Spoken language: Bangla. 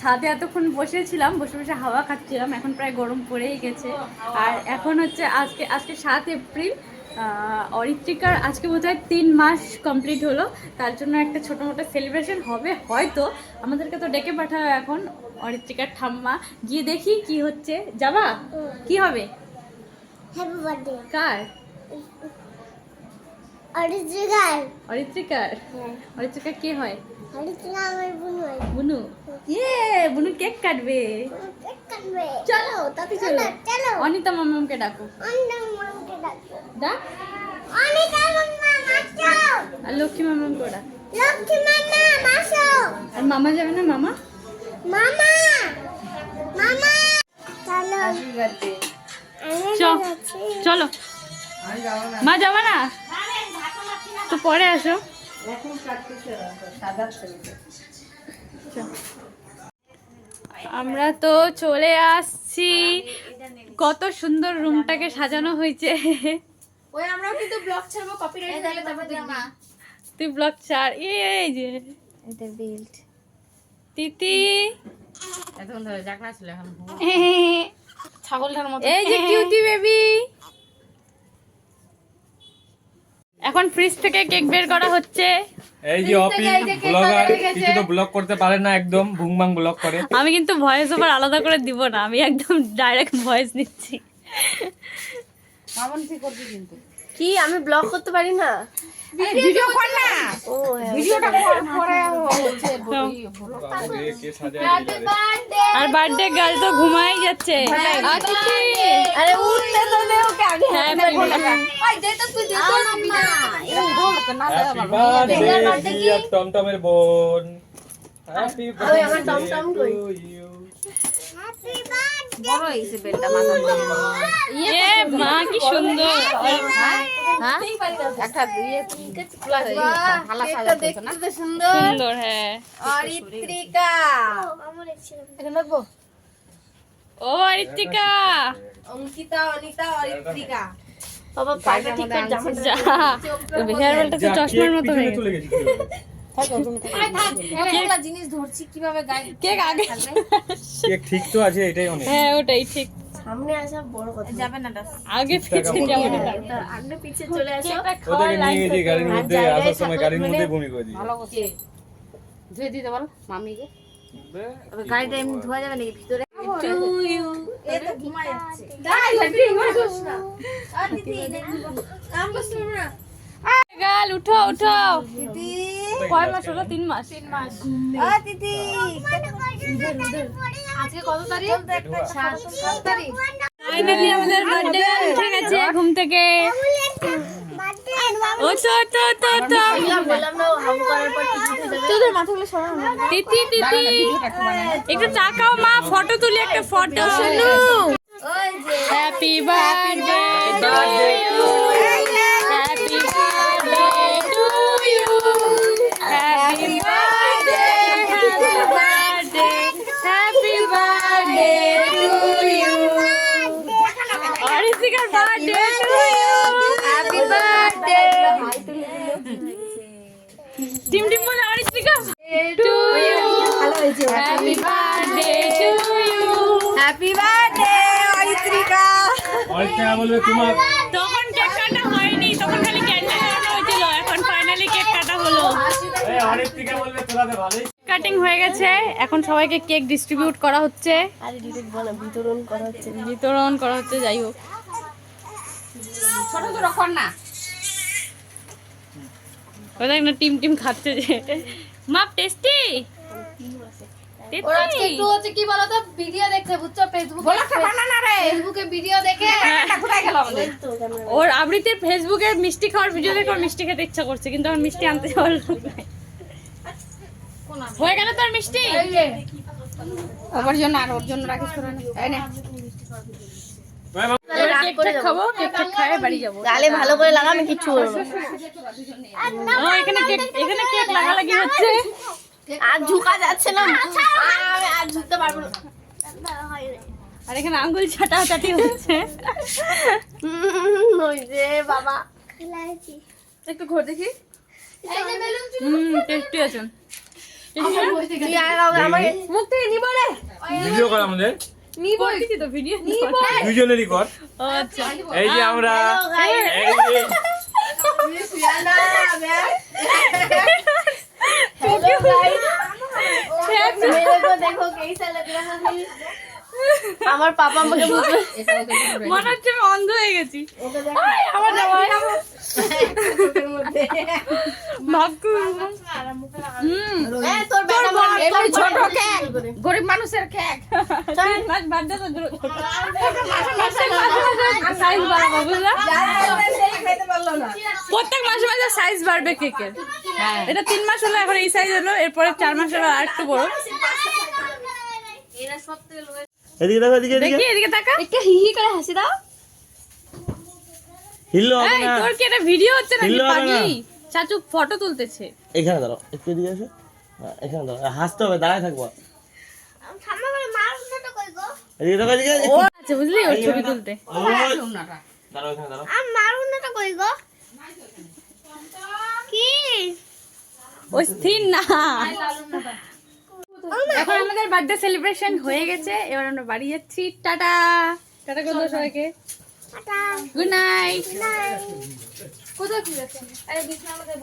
ছাদে এতক্ষণ বসেছিলাম, বসে বসে হাওয়া খাচ্ছিলাম। এখন প্রায় গরম পড়েই গেছে। আর এখন হচ্ছে আজকে 7 এপ্রিল। অরিত্রিকার আজকে বোধহয় 3 মাস কমপ্লিট হলো। তার জন্য একটা ছোটো মোটো সেলিব্রেশন হবে হয়তো। আমাদেরকে তো ডেকে পাঠাও এখন অরিত্রিকার ঠাম্মা। গিয়ে দেখি কি হচ্ছে। যাবা? কি হবে? হ্যাপি বার্থডে কার? অরিত্রিকার। অরিত্রিকার? হ্যাঁ, অরিত্রিকা কে হয়? অরিত্রিকা আমার বোন হয়। বুনু? ইয়ে, বুনু কেক কাটবে। কেক কাটবে। চলো তাতে চলো। চলো অনিতা মামাকে ডাকো। অনিতা মামাকে ডাকো। ডাক। অনিতা মামা আসো। আর লক্ষ্মী মামাকে ডাক। লক্ষ্মী মামা আসো। আর মামা যাবে না? মামা মামা মামা চলো। চলো। মা যাবা না তো? পরে আসো। আমরা তো চলে আসছি। কত সুন্দর রুমটাকে সাজানো হয়েছে। ওই আমরাও কিন্তু ব্লগ ছাড়বো, কপিরাইট হয়ে গেলে তারপর দেখবি। তুই ব্লগ ছাড়। এই যে এটা বেল্ট। তিতি, এতক্ষণ ধরে জাগনা ছিল, এখন ছাগলটার মতো। এই যে কিউটি বেবি। এখন ফ্রিজ থেকে কেক বের করা হচ্ছে। এই যে অপি ব্লগার, কিছু তো ব্লগ করতে পারে না, একদম ভুংবাং ব্লগ করে। আমি কিন্তু ভয়েস ওভার আলাদা করে দিব না, আমি একদম ডাইরেক্ট ভয়েস নিচ্ছি। মামন কি করবি কিন্তু? কি আমি ব্লগ করতে পারি না? ভিডিও কর না। ও হ্যাঁ, ভিডিওটা পরে হচ্ছে কে সাজায় দিল রে। আর বার্থডে গার্ল তো ঘুমাই যাচ্ছে। আর তিতি, আরে উঠতে তো দেও কে আগে। ওই দে তো তুই দে তো মাম্মা। এরকম গোল তো না দেওয়া হ্যাপি ভালো। বার্থডে ডিয়ার টমটমের বোন। হ্যাপি ওই আমার বার্থডে টমটম কই? To you. Happy birthday. বড় হইছে বেলটা মাথা দিয়ে। এ মা কি সুন্দর। হ্যাঁ? একটা দিয়ে প্লাস হালা সাজা দিত না। দেখতে সুন্দর। সুন্দর, হ্যাঁ। অরিত্রিকা। আমার ইচ্ছে এখানে রাখবো। ও অরিত্রিকা, অঙ্কিতা, অনিতা, অরিত্রিকা। বাবা পাটা ঠিক করে জামাটা। যা হেয়ার বেলটা তো চশমার মতো হয়ে গেছে। চলে গেছে। এতগুলা জিনিস ধরছি, কিভাবে গায়ে কেক আগে। কেক ঠিক তো আছে, এটাই অনেক। হ্যাঁ ওটাই ঠিক। সামনে আসা বড় কথা। যাবে না দাস। আগে পিছে যাবো না। আগে পিছে চলে আসো। ওদেরকে নিয়ে গেছি গাড়ির মধ্যে, আসার সময় গাড়ির মধ্যে বমি করে দিয়েছে। ভালো করছে। ধুয়ে দিতে বল মামিকে। তবে গাড়িটা এমনি ধোয়া যাবে নাকি ভিতরে? To you. এ তো ঘুমায় যাচ্ছে। গাল উঠো উঠো। দিদি, কয় মাস হলো? 3 মাস। দিদি। আজকে কত তারিখ? 7 তারিখ। ফাইনালি আমাদের বার্থডে গার্ল উঠে গেছে ঘুম থেকে। ও তো বললাম না হাম করার পর ঠিক হয়ে যাবে। তোদের মাথাগুলো সরানো না। তিতি তিতি একটু তাকাও মা, ফটো তুলি একটা ফটো। শুনু ওই যে happy birthday to you, happy birthday to you, happy birthday, happy birthday, happy birthday to you, অরিত্রিকার birthday to you, happy birthday. টিম টিম বলে Aritrika to you, happy birthday to you, happy birthday Aritrika. Aritrika বলবে তোমার। তখন কেক কাটা হয়নি, তখন খালি ক্যান্ডেল লাগানো হয়েছিল। এখন ফাইনালি কেক কাটা হলো। এই অরিত্রিকা বলবে তোরাতে ভালোই। কাটিং হয়ে গেছে, এখন সবাইকে কেক ডিস্ট্রিবিউট করা হচ্ছে। আরে ডিটেক্ট বলা বিতরণ করা হচ্ছে। বিতরণ করা হচ্ছে। যাই হোক, ছোট ছোট কর না। ওই দেখ না টিম টিম খাচ্ছে যে। মা টেস্টি ওর আজকে একটু হচ্ছে কি বলতো, ভিডিও দেখতে বুঝছো, ফেসবুকে ভিডিও দেখে কোথায় গেল আমাদের? তো ক্যামেরা ওর আবৃত্তির ফেসবুকে মিষ্টি খাওয়ার ভিডিও দেখে ওর মিষ্টি খেতে ইচ্ছা করছে, কিন্তু আমার মিষ্টি আনতে পারলো না। হয়ে গেল তোর মিষ্টি? আমার জন্য আর ওর জন্য রাখিস করে না, তাই না? এবার কেক খাবো, কেক খাই বাড়ি যাবো। গালে ভালো করে লাগা, আমি কিচ্ছু বলবো না। ও এখানে কেক লাগালাগি হচ্ছে। আর ঝুঁকা যাচ্ছে না, আমি আর ঝুঁকতে পারবো না। আর এখানে আঙ্গুল ছাটাছাটি হচ্ছে। ওই যে বাবা একটু ঘোর দেখি। টেস্টি আছে। তুই আমার মুখ থেকে নিব রে ভিডিও কর আমাদের করতেছি তো ভিডিও দুজনেরই কর আচ্ছা এই যে আমরা এই যে দেখো कैसा लग रहा है আমার পাপা আমাকে বলবে মনে হচ্ছে আমি অন্ধ হয়ে গেছি তোর বেটা ছোট কেক গরিব মানুষের কেক সাইজ বাড়বে বুঝলা প্রত্যেক মাসে মাসে সাইজ বাড়বে কেকের এটা 3 মাস হলো এখন এই সাইজ হলো এরপরে 4 মাস হলো আর একটু বড় এদিকে দেখো এদিকে এদিকে দেখি এদিকে তাকা একটু হি হি করে হাসি দাও হিললো হবে এই না তোর কি এটা ভিডিও হচ্ছে নাকি হিললো হবে না। পাগলি চাচু ফটো তুলতেছে এখানে দাঁড়াও একটু এদিকে এসো হ্যাঁ, এখানে দাঁড়াও হাসতে হবে দাঁড়ায় থাকবো ঠাম্মা করে মার না কই গো এদিকে দেখো এদিকে ও আচ্ছা বুঝলি ওর ছবি তুলতে ওই, দাঁড়াও এখানে দাঁড়াও আম মারুন না কই গো কি ওই স্থির না এখন আমাদের বার্থডে সেলিব্রেশন হয়ে গেছে এবার আমরা বাড়ি যাচ্ছি টাটা টাটা করে দাও সবাইকে টাটা গুড নাইট কোথায় কি আছে আরে বিছনা আমাদের